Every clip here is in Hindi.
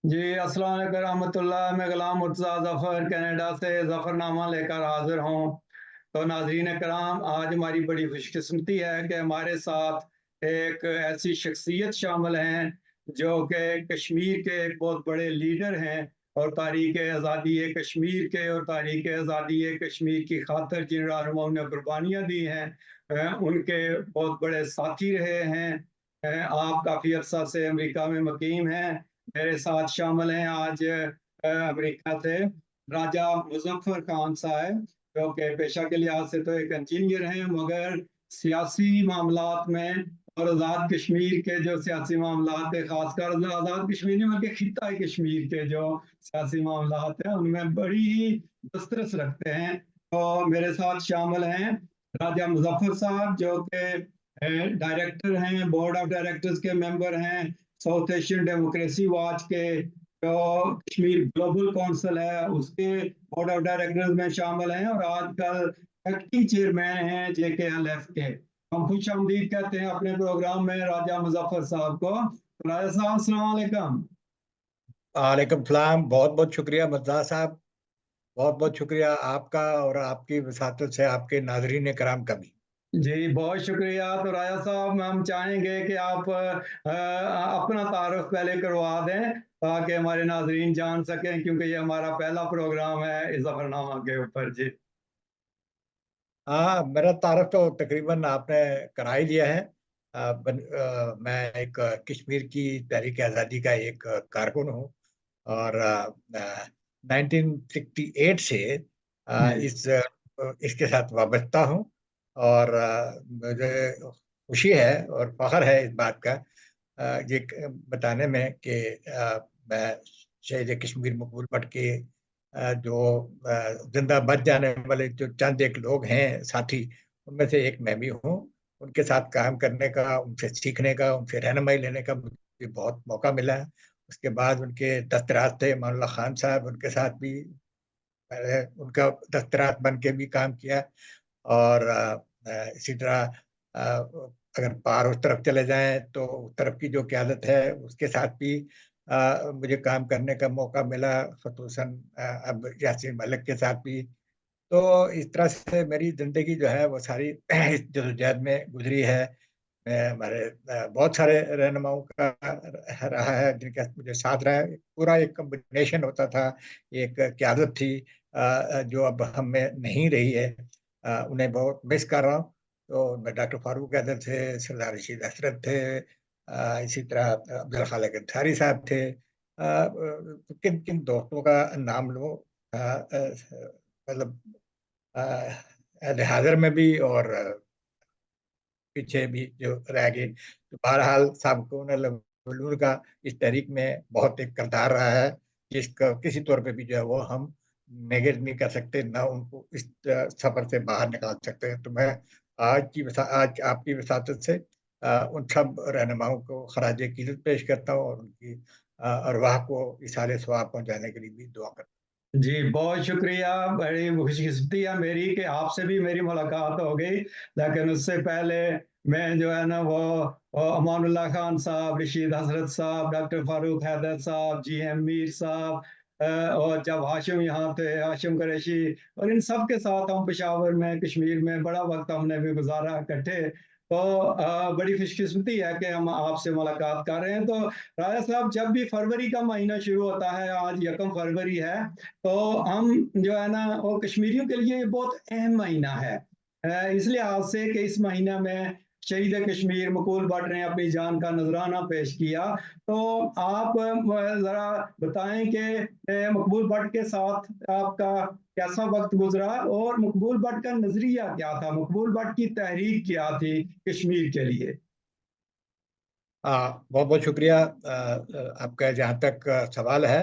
जी, अस्सलाम वालेकुम रहमतुल्लाह। मैं गुलाम मुर्तज़ा ज़फ़र कनाडा से ज़फ़रनामा लेकर हाज़िर हूँ। तो नाज़रीन कराम, आज हमारी बड़ी खुशकिस्मती है कि हमारे साथ एक ऐसी शख्सियत शामिल हैं, जो कि कश्मीर के एक बहुत बड़े लीडर हैं और तारीख़-ए-आज़ादी-ए-कश्मीर के और तारीख़-ए-आज़ादी-ए-कश्मीर की ख़ातिर जिन रहनुमाओं ने कुर्बानियाँ दी हैं, उनके बहुत बड़े साथी रहे हैं। आप काफ़ी अरसा से अमेरिका में मुक़ीम हैं। मेरे साथ शामिल हैं आज अमेरिका से राजा मुज़फ़्फ़र खान साहब, जो कि पेशा के लिहाज से तो एक इंजीनियर हैं, मगर सियासी मामलात में और आज़ाद कश्मीर के जो सियासी मामलात हैं, ख़ासकर आज़ाद कश्मीर नहीं बल्कि खित्ता कश्मीर के जो सियासी मामलात हैं, उनमें बड़ी ही दस्तरस रखते हैं। तो मेरे साथ शामिल हैं राजा मुज़फ़्फ़र साहब, जो कि डायरेक्टर हैं, बोर्ड ऑफ डायरेक्टर्स के मेंबर हैं, साउथ एशियन डेमोक्रेसी वॉच के जो कश्मीर ग्लोबल काउंसिल है उसके बोर्ड ऑफ डायरेक्टर्स में शामिल हैं और आजकल एक्टिंग चेयरमैन हैं JKLF के। हम खुश आमदीद कहते हैं अपने प्रोग्राम में राजा मुजफ्फर साहब को। तो राजा साहब, अस्सलाम वालेकुम। वालेकुम सलाम। बहुत बहुत शुक्रिया मज़ा साहब। बहुत बहुत शुक्रिया आपका और आपकी वसातत से आपके नाजरीन कराम का भी। जी, बहुत शुक्रिया। तो राजा साहब, हम चाहेंगे कि आप अपना तारुफ पहले करवा दें ताकि हमारे नाजरीन जान सकें, क्योंकि ये हमारा पहला प्रोग्राम है इस जफरनामा के ऊपर। जी। हाँ, मेरा तारुफ तो तकरीबन आपने करा ही दिया है। मैं एक कश्मीर की तहरीक आज़ादी का एक कारकुन हूँ और 1968 से जी। इसके साथ वाबस्ता हूँ और मुझे खुशी है और फख्र है इस बात का ये बताने में कि मैं शहीद कश्मीर मकबूल भट्ट के जो जिंदा बच जाने वाले जो चंद एक लोग हैं साथी, उनमें से एक मैं भी हूँ। उनके साथ काम करने का, उनसे सीखने का, उनसे रहनुमाई लेने का मुझे बहुत मौका मिला है। उसके बाद उनके दस्तरात थे अमानुल्लाह खान साहब, उनके साथ भी मैंने उनका दस्तरात बन के भी काम किया और इसी तरह अगर पार उस तरफ चले जाएं तो उस तरफ की जो क़यादत है उसके साथ भी मुझे काम करने का मौका मिला, ख़ुसूसन अब यासीन मलिक के साथ भी। तो इस तरह से मेरी ज़िंदगी जो है वो सारी इस जद्दोजहद में गुज़री है। हमारे बहुत सारे रहनुमाओं का रहा है जिनके मुझे साथ रहा है। पूरा एक कॉम्बिनेशन होता था, एक क़यादत थी जो अब हम में नहीं रही है। उन्हें बहुत मिस कर रहा हूँ। तो मैं डॉक्टर फारूक कैदर थे, सरदार रशीद हसरत थे, इसी तरह अब्दुल खालिक अंसारी साहब थे। किन-किन दोस्तों का नाम लूँ मतलब अ, हाज़िर में भी और पीछे भी जो रह गए। तो बहरहाल साबिक़ून अल-अव्वलून का इस तहरीक में बहुत एक किरदार रहा है, जिसका किसी तौर पे भी जो है वो हम नेगेट नहीं कर सकते, ना उनको इस सफ़र से बाहर निकाल सकते हैं। तो मैं आज आपकी वसातत से उन सब रहनुमाओं को ख़राज अक़ीदत पेश करता हूँ और उनकी अरवाह को इसाले सवाब पहुँचाने के लिए भी दुआ करता हूँ। जी, बहुत शुक्रिया। बड़ी खुशकिस्मती है मेरी कि आपसे भी मेरी मुलाकात हो गई। लेकिन उससे पहले मैं जो है ना वो अमानुल्लाह खान साहब, रशीद हज़रत साहब, डॉक्टर फ़ारूक हैदर साहब, जीएम मीर साहब और जब हाशिम यहाँ थे, हाशिम कुरैशी, और इन सब के साथ हम पेशावर में, कश्मीर में बड़ा वक़्त हमने भी गुज़ारा इकट्ठे। तो बड़ी खुशकिस्मती है कि हम आपसे मुलाकात कर रहे हैं। तो राजा साहब, जब भी फरवरी का महीना शुरू होता है, आज यकम फरवरी है, तो हम जो है ना वो कश्मीरियों के लिए बहुत अहम महीना है। इस लिहाज से कि इस महीने में शहीद कश्मीर मकबूल भट्ट ने अपनी जान का नजराना पेश किया। तो आप ज़रा बताएं कि मकबूल भट्ट के साथ आपका कैसा वक्त गुजरा और मकबूल भट्ट का नजरिया क्या था, मकबूल भट्ट की तहरीक क्या थी कश्मीर के लिए। बहुत-बहुत शुक्रिया आपका जहाँ तक सवाल है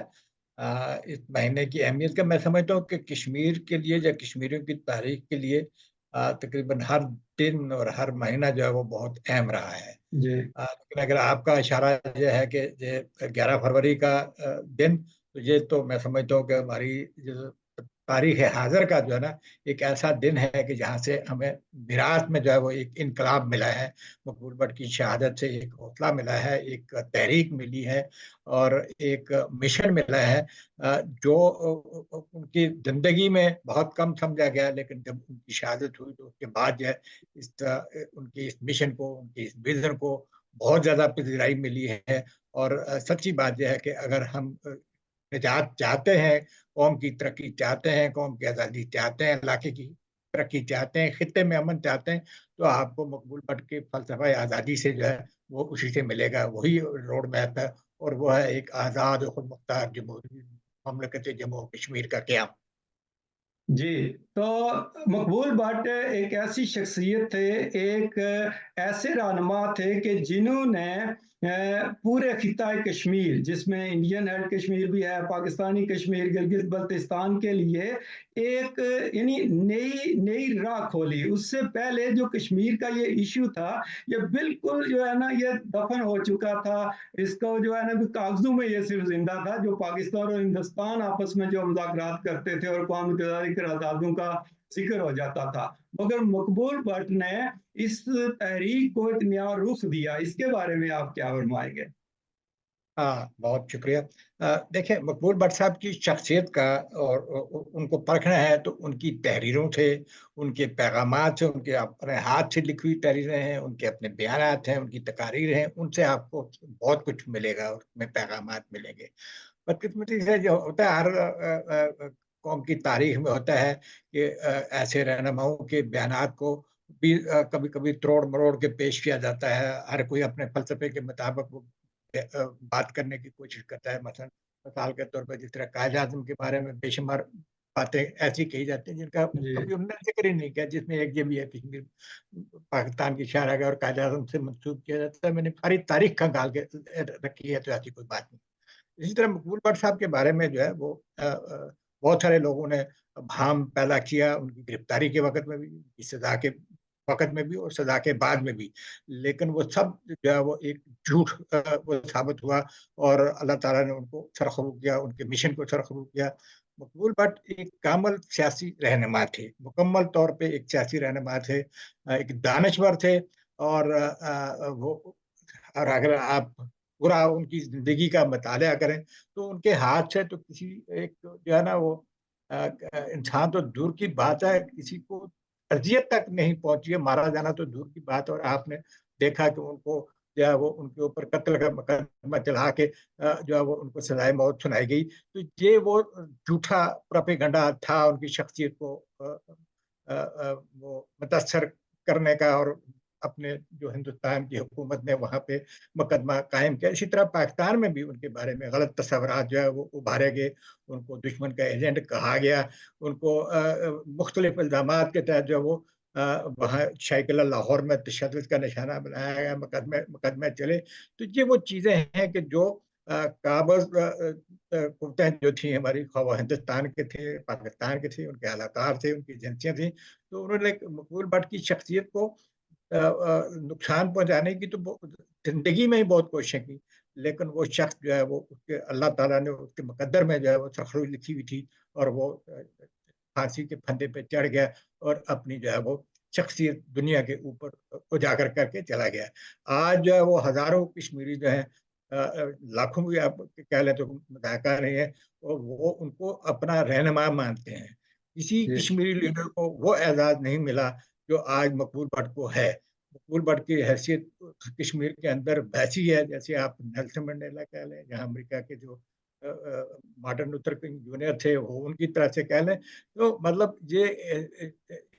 इस महीने की अहमियत का मैं समझता हूँ कि कश्मीर के लिए या कश्मीरियों की तारीख के लिए तकरीबन हर दिन और हर महीना जो है वो बहुत अहम रहा है। जी। लेकिन अगर आपका इशारा ये है कि ये 11 फरवरी का दिन, तो ये तो मैं समझता हूँ कि हमारी जो तारीख हाज़िर का जो है ना एक ऐसा दिन है कि जहाँ से हमें विरासत में जो है वो एक इनकलाब मिला है। मकबूल भट्ट की शहादत से एक हौसला मिला है, एक तहरीक मिली है और एक मिशन मिला है जो उनकी ज़िंदगी में बहुत कम समझा गया, लेकिन जब उनकी शहादत हुई तो उसके बाद जो है उनकी इस मिशन को, उनकी इस विज़न को बहुत ज़्यादा पज़िराई मिली है। और सच्ची बात ये है कि अगर हम निजात चाहते हैं, कौम की तरक्की चाहते हैं, कौम की आज़ादी चाहते हैं, इलाके की तरक्की चाहते हैं, खित्ते में अमन चाहते हैं, तो आपको मकबूल भट्ट के फ़लसफ़ा आज़ादी से जो है, वो उसी से मिलेगा। वही रोड मैप है और वो है एक आज़ाद और खुदमुख्तार जमहूरी ममलकत जम्मू और कश्मीर का क़याम। जी, तो मकबूल भट्ट एक ऐसी शख्सियत थे, एक ऐसे रहनुमा थे कि जिन्होंने पूरे खिता कश्मीर, जिसमें इंडियन हेड कश्मीर भी है, पाकिस्तानी कश्मीर, गिलगित बल्तिस्तान के लिए एक यानी नई नई राह खोली। उससे पहले जो कश्मीर का ये इश्यू था, ये बिल्कुल जो है ना ये दफन हो चुका था। इसको जो है ना कागजों में ये सिर्फ जिंदा था। जो पाकिस्तान और हिंदुस्तान आपस में जो मुज़ाकरात करते थे और कौमी मुतहदा करारदादों का जिक्र हो जाता था, मगर मकबूल भट्ट ने इस तहरीक को एक नया रुख दिया। इसके बारे में आप क्या फरमाएंगे? हाँ, बहुत शुक्रिया। देखिए मकबूल भट्ट साहब की शख्सियत का और उनको परखना है तो उनकी तहरीरों से, उनके पैगामात से, उनके अपने हाथ से लिखी हुई तहरीरें हैं, उनके अपने बयानात हैं, उनकी तकारीर हैं, उनसे आपको बहुत कुछ मिलेगा और उसमें पैगामात मिलेंगे। बदकिस्मती से जो होता है हर कौम की तारीख में होता है कि ऐसे रहनुमाओं के बयानात को भी कभी-कभी तोड़-मरोड़ के पेश किया जाता है। हर कोई अपने फ़लसफ़े के मुताबिक वो बात करने की कोशिश करता है। मसलन मिसाल के तौर पे जिस तरह कायद-ए-आज़म के बारे में बेशुमार बातें ऐसी कही जाती हैं जिनका जी, कभी उन्होंने ज़िक्र ही नहीं किया, जिसमें एक ये भी है कि पाकिस्तान की शहर और कायद-ए-आज़म से मंसूब किया जाता है। मैंने सारी तारीख खंगाल के रखी है तो ऐसी कोई बात नहीं। इसी तरह मकबूल भट्ट साहब के बारे में जो है वो बहुत सारे लोगों ने भ्रम पैदा किया उनकी गिरफ्तारी के वक़्त में भी, उनकी सज़ा के वक़्त में भी और सज़ा के बाद में भी। लेकिन वो सब जो है वो एक झूठ वो साबित हुआ और अल्लाह ताला ने उनको सरख़ुरू किया, उनके मिशन को सरख़ुरू किया। मकबूल भट्ट एक कामिल सियासी रहनुमा थे, मुकम्मल तौर पे एक सियासी रहनुमा थे, एक दानश्वर थे और वो और अगर आप पूरा उनकी ज़िंदगी का मताला करें, तो उनके हाथ से तो किसी एक जो है ना वो इंसान तो दूर की बात है, किसी को अज़ियत तक नहीं पहुँची है, मारा जाना तो दूर की बात है और आपने देखा कि उनको जो है वो उनके ऊपर कत्ल का मुकदमा चला के जो है वो उनको सज़ाए मौत सुनाई गई। तो ये वो झूठा प्रोपेगेंडा था उनकी शख्सियत को वो मुतासर करने का और अपने जो हिंदुस्तान की हुकूमत ने वहाँ पे मुकदमा कायम किया। इसी तरह पाकिस्तान में भी उनके बारे में गलत तस्वुरात जो है वो उभारे गए, उनको दुश्मन का एजेंट कहा गया, उनको मुख्तलिफ इल्ज़ामात के तहत जो है वो वहाँ शाही किला लाहौर में तशद्दुद का निशाना बनाया गया, मुकदमे मुकदमे चले। तो ये वो चीज़ें हैं कि जो काबिज़ कुव्वतें जो थी हमारी, ख़्वाह वो हिंदुस्तान के थे, पाकिस्तान के थे, उनके अहलकार थे, उनकी एजेंसियाँ थीं, तो उन्होंने मकबूल भट्ट की शख्सियत को नुकसान पहुँचाने की तो बो ज़िंदगी में ही बहुत कोशिशें की, लेकिन वो शख़्स जो है वो उसके अल्लाह ताला ने उसके मुक़द्दर में जो है वो सरख़ुर लिखी हुई थी और वो फांसी के फंदे पे चढ़ गया और अपनी जो है वो शख्सियत दुनिया के ऊपर उजागर करके चला गया। आज जो है वो हज़ारों कश्मीरी जो हैं लाखों भी आप कह लें तो मज़ाक़ नहीं है और वो उनको अपना रहनुमा मानते हैं। किसी जी, कश्मीरी लीडर को वो एज़ाज़ नहीं मिला जो आज मकबूल भट्ट को है। मकबूल भट्ट की हैसियत कश्मीर के अंदर वैसी है जैसे आप नेल्सन मंडेला कह लें, जहाँ अमेरिका के जो मार्टिन लूथर किंग जूनियर थे वो उनकी तरह से कह लें। तो मतलब ये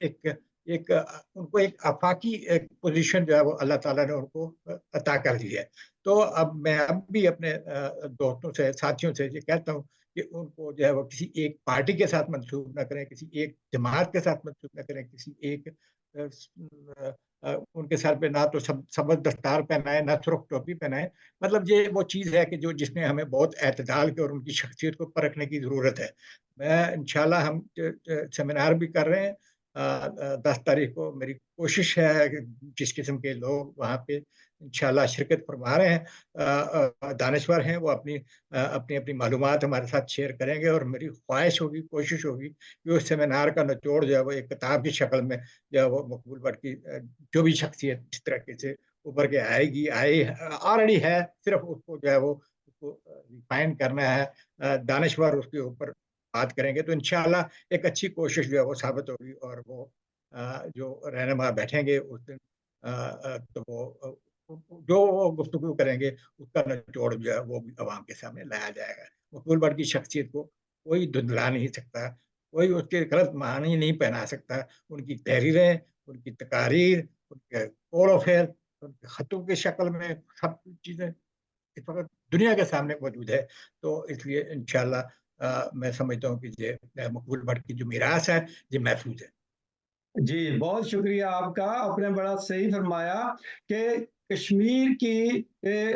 एक एक उनको एक आफ़ाक़ी एक पोज़ीशन जो है वो अल्लाह ताला ने उनको अता कर दी है। तो अब मैं अब भी अपने दोस्तों से, साथियों से ये कहता हूँ कि उनको जो है वो किसी एक पार्टी के साथ मंसूब ना करें, किसी एक जमात के साथ मंसूब ना करें, किसी एक उनके सर पे ना तो सब्ज़ दस्तार पहनाएँ, ना सुर्ख़ टोपी पहनाएँ। मतलब ये वो चीज़ है कि जो जिसमें हमें बहुत एतदाल की और उनकी शख्सियत को परखने की ज़रूरत है। मैं इंशाअल्लाह हम सेमिनार भी कर रहे हैं 10 तारीख को मेरी कोशिश है कि जिस किस्म के लोग वहाँ पे इंशाल्लाह शिरकत फरमा रहे हैं, दानिश्वर हैं, वो अपनी अपनी अपनी मालूमात हमारे साथ शेयर करेंगे, और मेरी ख्वाहिश होगी, कोशिश होगी कि उस सेमिनार का निचोड़ जो है वो एक किताब की शक्ल में जो है वो मकबूल भट्ट की जो भी शख्सियत जिस तरीके से उभर के आएगी, आई ऑलरेडी है, सिर्फ उसको जो है वो उसको रिफाइन करना है, दानिश्वर उसके ऊपर बात करेंगे, तो इंशाल्लाह एक अच्छी कोशिश जो है वो साबित होगी, और वो जो रहनुमा बैठेंगे उस दिन, तो वो जो वो गुफ्तगू करेंगे उसका निचोड़ जो है वो भी अवाम के सामने लाया जाएगा। मकबूल भट्ट की शख्सियत को कोई धुंधला नहीं सकता, कोई उसके गलत मानी नहीं पहना सकता। उनकी तहरीरें, उनकी तकारीर, उनके कौल व फ़िल, उनके ख़तों की शक्ल में सब चीज़ें इस वक़्त दुनिया के सामने मौजूद है। तो इसलिए इंशाअल्लाह मैं समझता हूँ कि ये मकबूल भट्ट की जो मीरास है, ये महफूज़ है। जी, बहुत शुक्रिया आपका। आपने बड़ा सही फरमाया कि कश्मीर की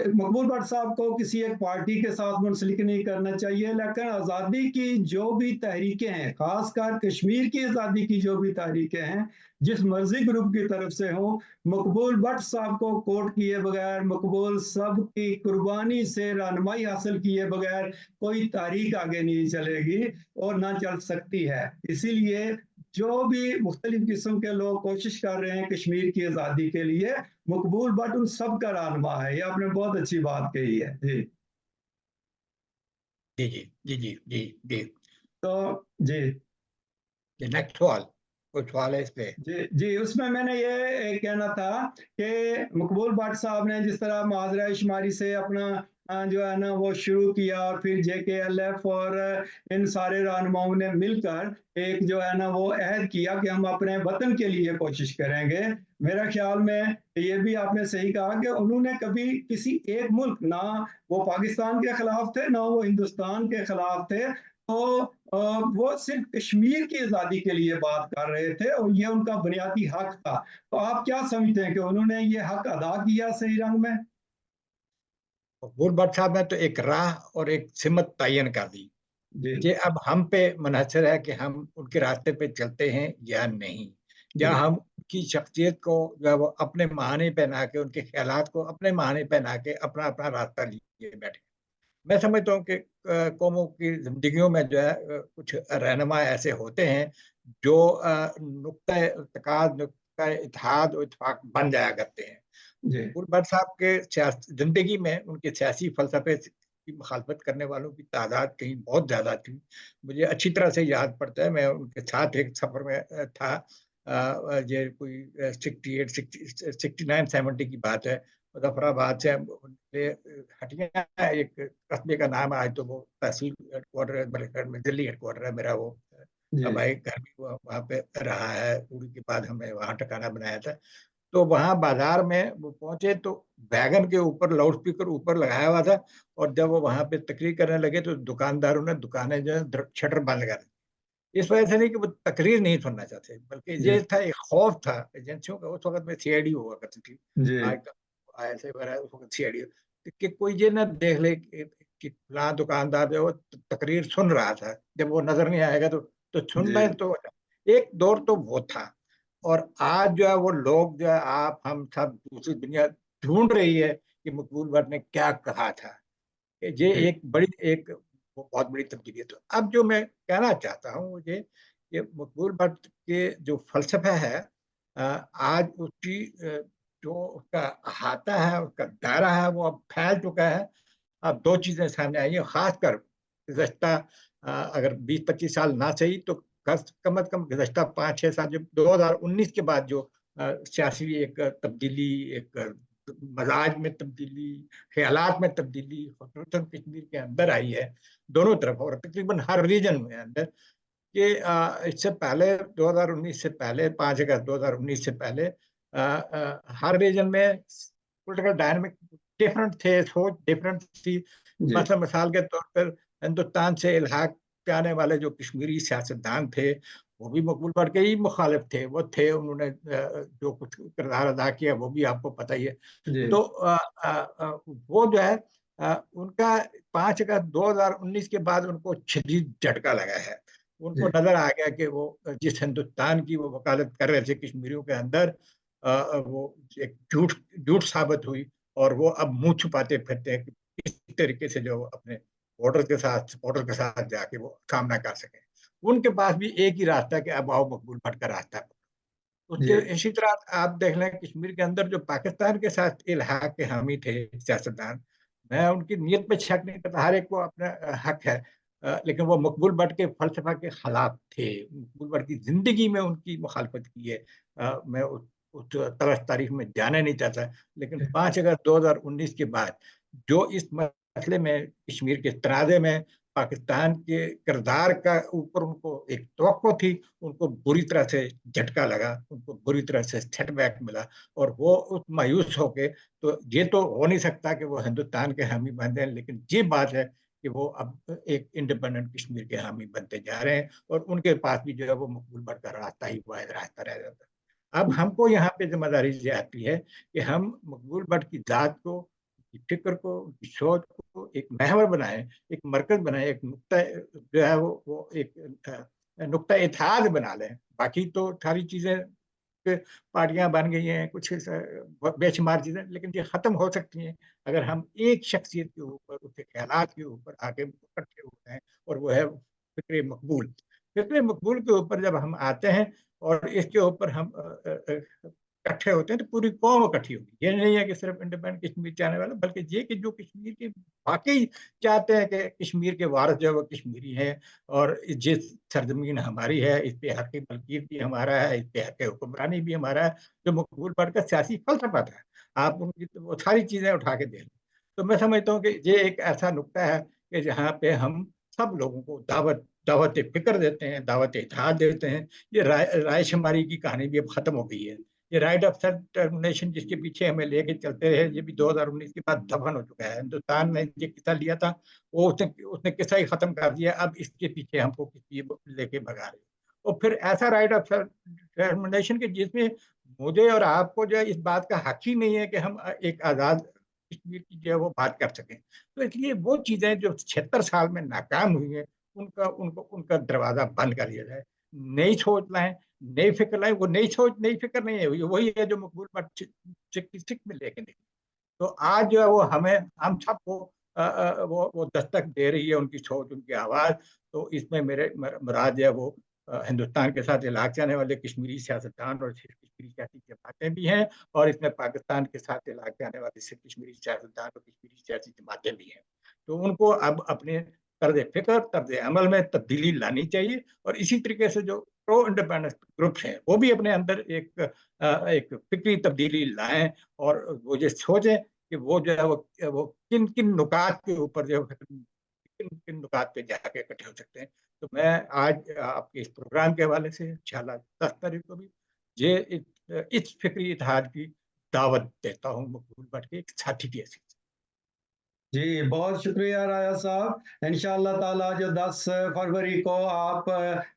मकबूल भट्ट साहब को किसी एक पार्टी के साथ मुंसलिक नहीं करना चाहिए, लेकिन आज़ादी की जो भी तहरीकें हैं, ख़ासकर कश्मीर की आज़ादी की जो भी तहरीकें हैं, जिस मर्ज़ी ग्रुप की तरफ से हों, मकबूल भट्ट साहब को कोट किए बगैर, मकबूल साहब की कुर्बानी से रहनुमाई हासिल किए बगैर कोई तहरीक आगे नहीं चलेगी और ना चल सकती है। इसीलिए जो भी मुख्तलिफ किस्म के लोग कोशिश कर रहे हैं कश्मीर की आज़ादी के लिए, मकबूल भट्ट उन सब का रहनुमा है। ये आपने बहुत अच्छी बात कही है। जी, जी, जी। जी, जी, जी, जी। तो जी, जी, नेक्स्ट सवाल, कोई सवाल है इस पे? जी, जी, उसमें मैंने ये कहना था कि मकबूल भट्ट साहब ने जिस तरह मुहाज़रा-ए-शुमारी से अपना जो है ना वो शुरू किया, और फिर जेकेएलएफ और इन सारे रहनुमाओं ने मिलकर एक जो है ना वो अहद किया कि हम अपने वतन के लिए कोशिश करेंगे। मेरा ख़्याल में ये भी आपने सही कहा कि उन्होंने कभी किसी एक मुल्क, ना वो पाकिस्तान के खिलाफ थे, ना वो हिंदुस्तान के खिलाफ थे। तो वो सिर्फ कश्मीर की आज़ादी के लिए बात कर रहे थे और ये उनका बुनियादी हक था। तो आप क्या समझते हैं कि उन्होंने ये हक अदा किया सही रंग में? मकबूल भट्ट साहब ने तो एक राह और एक सिमत तयन कर दी। जी, ये अब हम पे मुनहसर है कि हम उनके रास्ते पे चलते हैं या नहीं। या जी, हम उनकी शख्सियत को जो है वो अपने मानी पहना के, उनके ख़्यालात को अपने मानी पहना के अपना-अपना रास्ता लिए बैठे। मैं समझता हूँ कि कौमों की ज़िंदगियों में जो है कुछ रहनुमा ऐसे होते हैं जो नुक्ता इत्तेकाद, नुक्ता इत्तेहाद और इत्तेफ़ाक बन जाया करते हैं। जी, मकबूल भट्ट साहब के ज़िंदगी में उनके सियासी फ़लसफ़े की मुखालफ़त करने वालों की तादाद कहीं बहुत ज़्यादा थी। मुझे अच्छी तरह से याद पड़ता है, मैं उनके साथ एक सफ़र में था। ये कोई 68 60 69-70 की बात है। मुज़फ़्फ़राबाद से हम उनके हटिया एक कस्बे का नाम है, आज तो वो तहसील हेडक्वार्टर है, मेरे ख़्याल में दिल्ली हेडक्वार्टर है मेरा वो। जी, हमारे घर भी वहाँ पे रहा है, उड़ी के बाद हमने वहाँ ठिकाना बनाया था। तो वहाँ बाज़ार में वो पहुँचे तो वैगन के ऊपर लाउड स्पीकर ऊपर लगाया हुआ था, और जब वो वहाँ पे तकरीर करने लगे तो दुकानदारों ने दुकानें जो है शटर बंद कर दी। इस वजह से नहीं कि वो तकरीर नहीं सुनना चाहते, बल्कि जी, ये था, एक खौफ था एजेंसियों का। उस वक़्त में सीआईडी हुआ करती थी। जी, आज तो ऐसे वगैरह, उस वक़्त सीआईडी कि कोई ये ना देख ले कि फलाँ दुकानदार जो है वो तकरीर सुन रहा था। जब वो नज़र नहीं आएगा तो सुन जी, लें तो एक दौर तो वो था। और आज जो है वो लोग जो है, आप हम सब, दूसरी दुनिया ढूँढ रही है कि मकबूल भट्ट ने क्या कहा था। ये जी, एक बड़ी एक बहुत बड़ी तब्दीली है। तो अब जो मैं कहना चाहता हूँ मुझे, ये मकबूल भट्ट के जो फ़लसफ़ा है, आज उसकी जो उसका अहाता है, उसका दायरा है, वो अब फैल चुका है। अब 2 चीज़ें सामने आई हैं, ख़ासकर गुज़श्ता अगर 20-25 साल ना सही तो कम से कम गुज़श्ता 5-6 साल, जब 2019 के बाद जो सियासी एक तब्दीली, एक मज़ाज में तब्दीली, ख़्यालात में तब्दीली ख़ुसूसन कश्मीर के अंदर आई है, दोनों तरफ और तकरीबन हर रीजन में अंदर, कि इससे पहले 2019 से पहले, 5 अगस्त 2019 से पहले हर रीजन में पॉलिटिकल डायनामिक डिफरेंट थे, सोच डिफरेंट थी। जी, मसलन मिसाल के तौर पर हिंदुस्तान से इल्हाक पे आने वाले जो कश्मीरी सियासतदान थे, वो भी मकबूल भट्ट के ही मुखालिफ थे। वो थे, उन्होंने जो कुछ किरदार अदा किया वो भी आपको पता ही है। जी, तो वो जो है उनका 5 अगस्त 2019 के बाद उनको शदीद झटका लगा है। उनको जी, नज़र आ गया कि वो जिस हिंदुस्तान की वो वकालत कर रहे थे कश्मीरियों के अंदर, वो एक झूठ साबित हुई, और वो अब मुंह छुपाते फिरते हैं कि किस तरीके से जो अपने बॉर्डर के साथ जाके वो सामना कर सके। उनके पास भी एक ही रास्ता है कि अब आओ मकबूल भट्ट का रास्ता है। उसके जी इसी तरह आप देख लें, कश्मीर के अंदर जो पाकिस्तान के साथ इल्हाक के हामी थे सियासतदान, मैं उनकी नीयत पे शक नहीं करता, हर एक को अपना हक है, लेकिन वो मकबूल भट्ट के फलसफा के खिलाफ थे। मकबूल भट्ट की जिंदगी में उनकी मुखालफत की है। मैं उस तलख तारीख में जाना नहीं चाहता, लेकिन 5 अगस्त 2019 के बाद जो इस मसले में, कश्मीर के तनाज़े में पाकिस्तान के किरदार का ऊपर उनको एक तवक्को थी, उनको बुरी तरह से झटका लगा, उनको बुरी तरह से सेटबैक मिला, और वो उस मायूस होके, तो ये तो हो नहीं सकता कि वो हिंदुस्तान के हामी बन जाएं, लेकिन ये बात है कि वो अब एक इंडिपेंडेंट कश्मीर के हामी बनते जा रहे हैं, और उनके पास भी जो है वो मकबूल भट्ट का रास्ता ही वाहिद रास्ता रह जाता है। अब हमको यहाँ पे जिम्मेदारी ये आती है कि हम मकबूल भट्ट की जात को, उनकी फिक्र को, उनकी सोच को एक महवर बनाएं, एक मरकज बनाएं, एक नुक्ता जो है वो एक नुक्ता इत्तेहाद बना लें। बाकी तो सारी चीजें पार्टियां बन गई हैं, कुछ बेशुमार चीजें, लेकिन ये खत्म हो सकती हैं अगर हम एक शख्सियत के ऊपर, उसके ख्यालात के ऊपर आके इकट्ठे होते हैं, और वो है फिक्र मकबूल। फिक्र मकबूल के ऊपर जब हम आते हैं और इसके ऊपर हम इकट्ठे होते हैं, तो पूरी कौम इकट्ठी होगी। ये नहीं है कि सिर्फ इंडिपेंडेंट कश्मीर चाहने वाले, बल्कि ये कि जो कश्मीर के वाकई चाहते हैं कि कश्मीर के वारिस जो है वो कश्मीरी हैं, और जिस सरजमीन हमारी है इस पे हक मलकीत भी हमारा है, इस पे हक हुक्मरानी भी हमारा है, जो मकबूल भट्ट का सियासी फलसफा था। आप उनकी तो वो सारी चीजें उठा के देख लें, तो मैं समझता हूँ कि ये एक ऐसा नुक्ता है कि जहाँ पे हम सब लोगों को दावत दावत फिक्र देते हैं, दावत इत्तेहाद देते हैं। ये राय शुमारी की कहानी भी अब खत्म हो गई है। ये राइट ऑफ सेल्फ डिटर्मिनेशन जिसके पीछे हमें लेके चलते रहे, ये भी 2019 के बाद दफन हो चुका है। हिंदुस्तान ने ये किस्सा लिया था, वो उसने किस्सा ही खत्म कर दिया। अब इसके पीछे हमको किसी लेके भगा रहे हो। और फिर ऐसा राइट ऑफ सेल्फ डिटर्मिनेशन के जिसमें मुझे और आपको जो है इस बात का हक ही नहीं है कि हम एक आजाद कश्मीर की जो है वो बात कर सकें। तो इसलिए वो चीजें जो 76 साल में नाकाम हुई हैं, उनका उनको उनका दरवाजा बंद कर दिया जाए। नई सोच लाएं, नई फिक्र लाएं। वो नई सोच, नई फिक्र नहीं है, वही है जो मकबूल भट्ट सिख में लेके नहीं। तो आज जो है वो हमें, हम सबको वो दस्तक दे रही है, उनकी सोच, उनकी आवाज। तो इसमें मेरे मुराद है वो हिंदुस्तान के साथ इलाक जाने वाले कश्मीरी सियासतदान और सिर्फ कश्मीरी सियासी जमातें भी हैं, और इसमें पाकिस्तान के साथ इलाक जाने वाले सिर्फ कश्मीरी सियासतदान और कश्मीरी सियासी जमातें भी हैं। तो उनको अब अपने तर्ज फिक्र, तर्ज अमल में तब्दीली लानी चाहिए, और इसी तरीके से जो प्रो इंडिपेंडेंस ग्रुप्स हैं वो भी अपने अंदर एक फिक्री तब्दीली लाएं, और वो ये सोचें कि वो जो है वो किन किन नुकात के ऊपर जो है, किन किन नुकात पे जाके इकट्ठे हो सकते हैं। तो मैं आज आपके इस प्रोग्राम के हवाले से इंशाल्लाह 10 तारीख को भी ये इस फिक्री इत्तेहाद की दावत देता हूँ, मकबूल भट्ट के एक साथी की हैसियत से। जी, बहुत शुक्रिया राया साहब। इंशाअल्लाह ताला जो 10 फरवरी को आप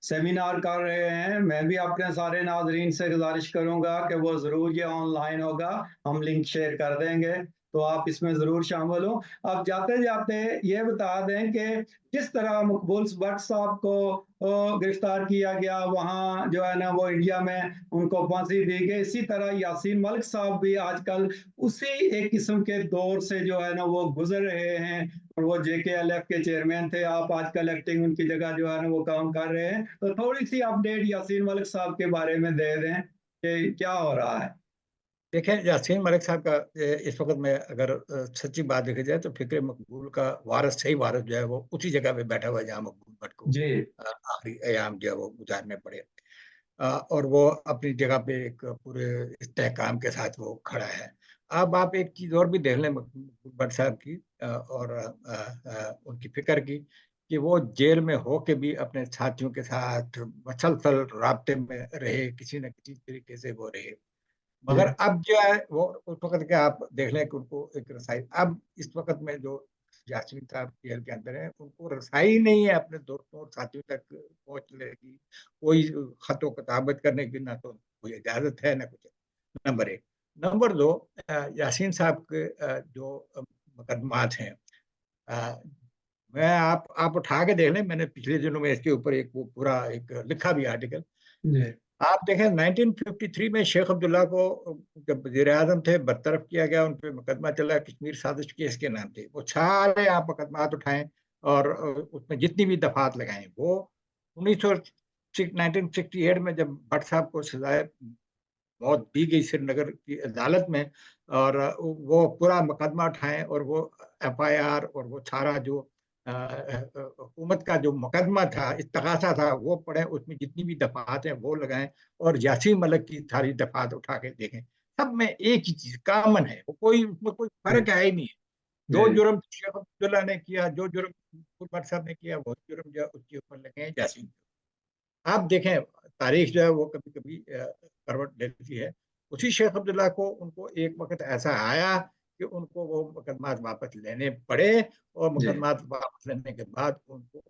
सेमिनार कर रहे हैं, मैं भी अपने सारे नाजरीन से गुजारिश करूंगा कि वो ज़रूर ये ऑनलाइन होगा, हम लिंक शेयर कर देंगे, तो आप इसमें ज़रूर शामिल हो। अब जाते जाते ये बता दें कि जिस तरह मकबूल भट्ट साहब को गिरफ्तार किया गया, वहाँ जो है ना वो इंडिया में उनको फांसी दी गई, इसी तरह यासीन मलिक साहब भी आजकल उसी एक किस्म के दौर से जो है ना वो गुजर रहे हैं, और वो JKLF के चेयरमैन थे, आप आजकल एक्टिंग उनकी जगह जो है ना वो काम कर रहे हैं। तो थोड़ी सी अपडेट यासीन मलिक साहब के बारे में दे दें कि क्या हो रहा है। देखें, यासीन मलिक साहब का इस वक्त में अगर सच्ची बात देखी जाए, तो फिक्र मकबूल का वारिस, सही वारिस जो है वो उसी जगह पे बैठा हुआ है जहाँ मकबूल भट्ट को जी आखिरी अयाम जो है वो गुजारने पड़े। और वो अपनी जगह पे एक पूरे इस्तेहकाम के साथ वो खड़ा है। अब आप एक चीज और भी देख लें मकबूल भट्ट साहब की, और उनकी फिक्र की, कि वो जेल में हो के भी अपने साथियों के साथ मसलसल राब्ते में रहे, किसी न किसी तरीके से वो रहे। मगर जी अब जो है वो उस वक्त के आप देख लें कि उनको एक रसाई, अब इस वक्त में जो यासीन साहब जेल के अंदर है, उनको रसाई नहीं है अपने दोस्तों और साथियों तक पहुंचने की, कोई खतो किताबत करने की ना तो कोई इजाजत है ना कुछ। नंबर एक। नंबर दो, यासीन साहब के जो मुकदमात हैं, अ, मैं आप उठा के देख लें, मैंने पिछले दिनों में इसके ऊपर एक वो पूरा एक लिखा भी आर्टिकल। जी आप देखें 1953 में शेख अब्दुल्ला को जब वजीर आजम थे बरतरफ किया गया, उन पे मुकदमा चला कश्मीर साजिश केस के नाम पे। वो सारे आप मुकदमात उठाएं और उसमें जितनी भी दफात लगाएं, वो 1968 में जब भट्ट साहब को सजाए मौत दी गई श्रीनगर की अदालत में, और वो पूरा मुकदमा उठाएं और वो एफआईआर और वो सारा जो हुकूमत का जो मुकदमा था, इस्तगासा था, वो पढ़ें, उसमें जितनी भी दफात हैं वो लगाएं और यासीन मलिक की सारी दफात उठा के देखें। सब में एक ही चीज कॉमन है, वो कोई उसमें कोई फर्क है ही नहीं है। जो जी जुर्म शेख अब्दुल्ला ने किया, जो जुर्म भट्ट साहब ने किया, वो जुर्म जो है उसके ऊपर लगे हैं यासीन। आप देखें तारीख जो है वो कभी कभी करवट लेती है। उसी शेख अब्दुल्ला को उनको एक वक्त ऐसा आया कि उनको वो मुकदमात वापस लेने पड़े, और जी मुकदमात वापस लेने के बाद उनको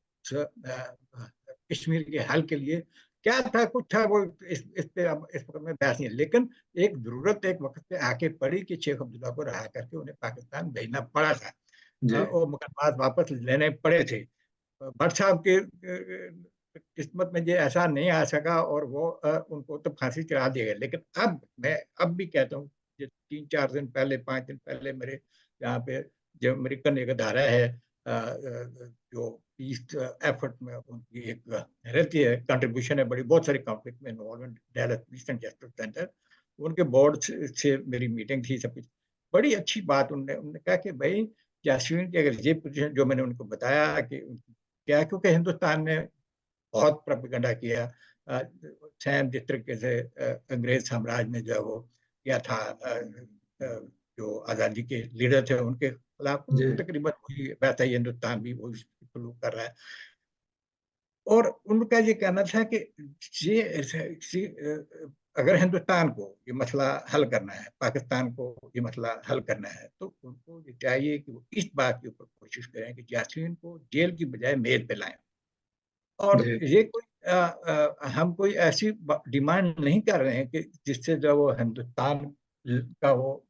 कश्मीर के हल के लिए क्या था, कुछ था, वो इस पे अब इस वक्त में बहस नहीं है। लेकिन एक जरूरत एक वक्त पे आके पड़ी कि शेख अब्दुल्ला को रहा करके उन्हें पाकिस्तान भेजना पड़ा था, जी और मुकदमात वापस लेने पड़े थे। भट्ट साहब के किस्मत में ये ऐसा नहीं आ सका, और वो उनको तो फांसी चढ़ा दिया गया। लेकिन अब मैं अब भी कहता हूँ, ये 3-4 दिन पहले, 5 दिन पहले मेरे यहाँ पे जो अमेरिकन एक अदारा है, जो पीस एफर्ट में उनकी एक रहती है, कंट्रीब्यूशन है बड़ी, बहुत सारी कॉन्फ्लिक्ट में involvement, Dallas peace and justice centre, उनके बोर्ड से मेरी मीटिंग थी, सब कुछ बड़ी अच्छी बात। उन्होंने उन्होंने कहा कि भाई जासमीन की अगर ये पोजीशन जो मैंने उनको बताया कि क्या, क्योंकि हिंदुस्तान ने बहुत प्रोपेगेंडा किया, सैम जिस तरीके से अंग्रेज साम्राज्य ने जो है वो किया था, जो आज़ादी के लीडर थे उनके खिलाफ, जी तकरीबन वही वैसा ही हिंदुस्तान भी वही सलूक कर रहा है। और उनका ये कहना था कि अगर हिंदुस्तान को ये मसला हल करना है, पाकिस्तान को ये मसला हल करना है, तो उनको ये चाहिए कि वो इस बात के ऊपर कोशिश करें कि जासिन को जेल की बजाय मेज पे लाएं। और जी ये कोई हम कोई ऐसी डिमांड नहीं कर रहे हैं कि जिससे जो वो हिंदुस्तान का वो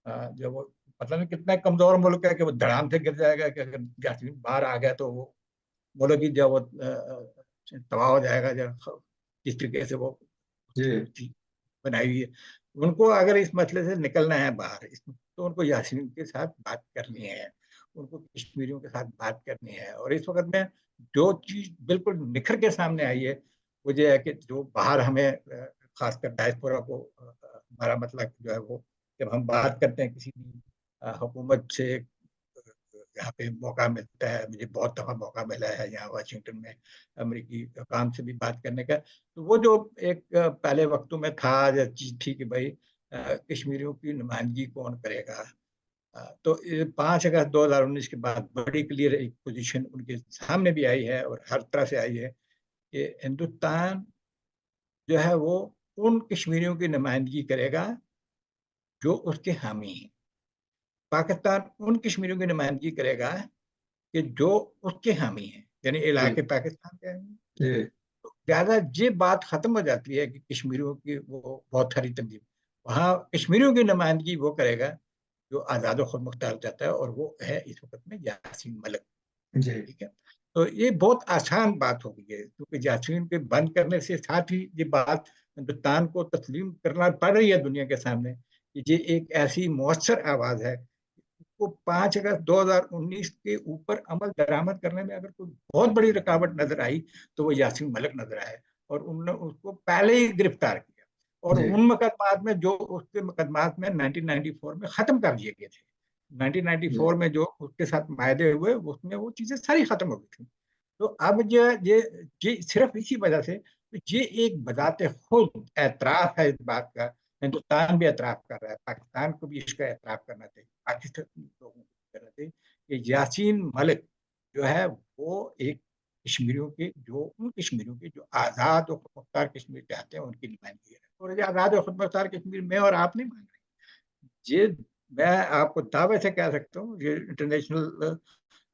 जो वो पता नहीं कितना कमजोर मुल्क है कि वो धड़ाम से गिर जाएगा, कि अगर जासिन बाहर आ गया तो वो मुल्क ही जो वो तबाह हो जाएगा, जो जिस तरीके से वो जी बनाई हुई है। उनको अगर इस मसले से निकलना है बाहर, तो उनको यासीन के साथ बात करनी है, उनको कश्मीरियों के साथ बात करनी है। और इस वक्त में जो चीज बिल्कुल निखर के सामने आई है, वो ये है कि जो बाहर हमें खासकर डायस्पोरा को हमारा मतलब जो है वो, जब हम बात करते हैं किसी भी हुकूमत से, यहाँ पे मौका मिलता है, मुझे बहुत दफा मौका मिला है यहाँ वाशिंगटन में अमेरिकी काम से भी बात करने का, तो वो जो एक पहले वक्तों में था जो चीज थी कि भाई कश्मीरियों की नुमाइंदगी कौन करेगा। तो 5 अगस्त 2019 के बाद बड़ी क्लियर एक पोजीशन उनके सामने भी आई है और हर तरह से आई है कि हिंदुस्तान जो है वो उन कश्मीरियों की नुमाइंदगी करेगा जो उसके हामी हैं। पाकिस्तान उन कश्मीरियों की नुमाइंदगी करेगा कि जो उसके हामी हैं, यानी जी इलाके पाकिस्तान के हैं। जी तो ज्यादा ये बात खत्म हो जाती है कि कश्मीरियों की वो बहुत सारी तंजीम, वहाँ कश्मीरियों की नुमाइंदगी वो करेगा जो आज़ाद खुद मुख्तार चाहता है, और वो है इस वक्त में यासीन मलिक। जी ठीक है, तो ये बहुत आसान बात हो गई है, क्योंकि यासीन के बंद करने से साथ ही ये बात हिंदुस्तान को तस्लीम करना पड़ रही है दुनिया के सामने कि ये एक ऐसी मौसर आवाज है। को 5 अगस्त 2019 के ऊपर अमल दरामद करने में अगर कोई बहुत बड़ी रुकावट नजर आई, तो वो यासीन मलिक नजर आए, और उन्होंने उसको पहले ही गिरफ्तार किया। और जी उन मुकदमात में जो उसके मुकदमात में 1994 में खत्म कर दिए गए थे, जी 1994 में जो उसके साथ मायदे हुए उसमें वो चीजें सारी खत्म हो गई थी। तो अब ये सिर्फ इसी वजह से, तो ये एक बजाते खुद एतराफ है इस बात का। हिंदुस्तान भी एतराफ कर रहा है, पाकिस्तान को भी इसका एतराफ करना चाहिए, पाकिस्तान लोगों को करना चाहिए कि यासीन मलिक जो है वो एक कश्मीरियों के, जो उन कश्मीरियों के जो आज़ाद और खुदमुख्तार कश्मीर चाहते हैं, उनकी नुमाइंदगी है। और ये आज़ाद और खुदमुख्तार कश्मीर में और आप नहीं मांग रहे, ये मैं आपको दावे से कह सकता हूँ, ये इंटरनेशनल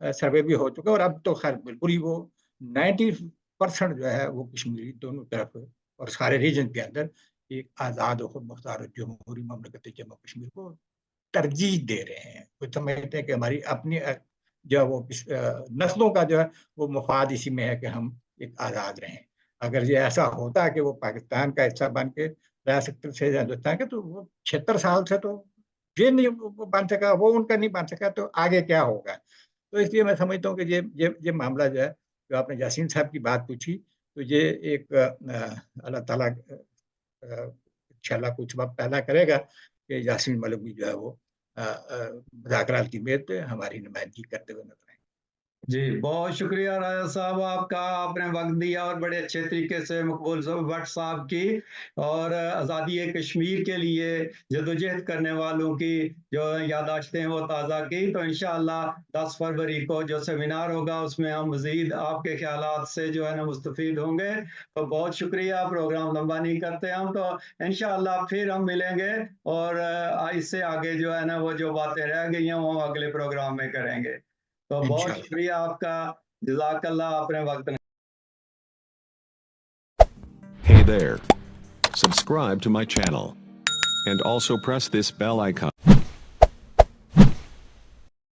सर्वे भी हो चुका है। और अब तो खैर बिल्कुल ही वो 90% जो है वो कश्मीरी दोनों तरफ और सारे रीजन के अंदर एक आज़ाद और खुद मुख्तार जमहूरी ममलकत जम्मू कश्मीर को तरजीह दे रहे हैं। वो समझते हैं कि हमारी अपनी जो है वो नस्लों का जो है वो मफाद इसी में है कि हम एक आज़ाद रहें। अगर ये ऐसा होता कि वो पाकिस्तान का हिस्सा बन के रह सकते थे हिंदुस्तान के, तो वो 76 साल से तो ये नहीं वो बन सका, वो उनका नहीं बन सका, तो आगे क्या होगा। तो इसलिए मैं समझता हूँ कि ये मामला जो है, जो आपने यासीन साहब की बात पूछी, तो ये एक अल्लाह ताला इंशाल्लाह कुछ वक्त पैदा करेगा कि यासीन मलिक भी जो है वो मुज़ाकरात की मेज़ पे हमारी नुमाइंदगी करते हुए नजर आएंगे। जी, बहुत शुक्रिया राजा साहब आपका, आपने वक़्त दिया और बड़े अच्छे तरीके से मकबूल भट्ट साहब की और आज़ादी कश्मीर के लिए जदोजहद करने वालों की जो याददाश्तें हैं वो ताज़ा की। तो इंशाअल्लाह 10 फरवरी को जो सेमिनार होगा उसमें हम मज़ीद आपके ख़्यालात से जो है ना मुस्तफ़ीद होंगे। तो बहुत शुक्रिया, प्रोग्राम लंबा नहीं करते हम, तो इंशाअल्लाह फिर हम मिलेंगे और इससे आगे जो है ना वो जो बातें रह गई हैं वो अगले प्रोग्राम में करेंगे। तो बहुत इंशाल्लाह। शुक्रिया आपका, जज़ाकल्लाह, आपने वक़्त Hey there. Subscribe to my channel. And also press this bell icon.